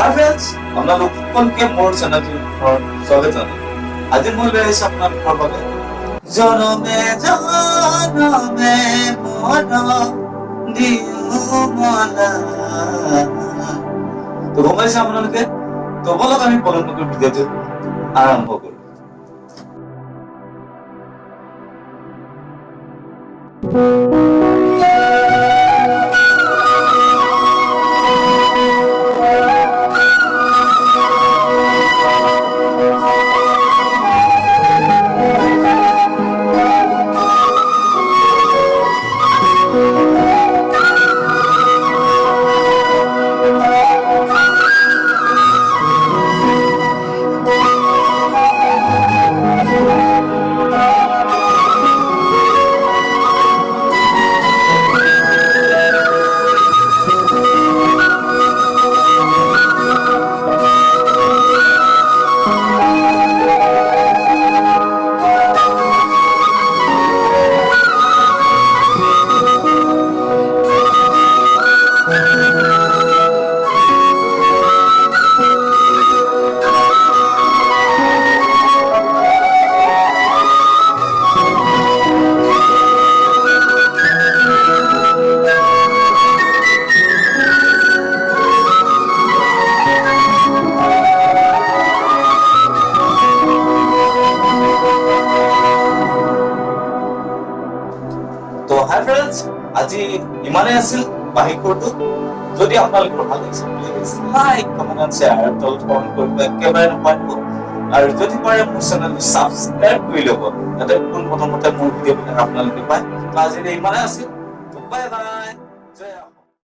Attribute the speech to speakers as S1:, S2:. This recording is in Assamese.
S1: Hi friends, আপোনালোক সকলোকে মোৰ চেনেলটোৰ স্বাগত জনাই আজি মই লৈ আহিছো আপোনালোকৰ বাবে জনমে জনমে মন দিও মলা তো গমাইছে আপোনালোকে তো বলক আমি পলমটোৰ ভিডিঅ'টো আৰম্ভ কৰো। তো হাই ফ্ৰেণ্ডছ, আজি ইমানেই আছিল বাহিৰটো। যদি আপোনালোকৰ ভাল লাগিছে please like comment and share তলত কমেণ্ট কৰিব একেবাৰে নাপাহৰিব আৰু যদি পাৰে মোৰ চেনেলটো ছাবস্ক্ৰাইব কৰি ল'ব যাতে পোনপ্ৰথমতে মোৰ ভিডিঅ'বিলাক আপোনালোকে পায়। তো আজি ইমানেই আছিল, বাই বাই, জয় অসম।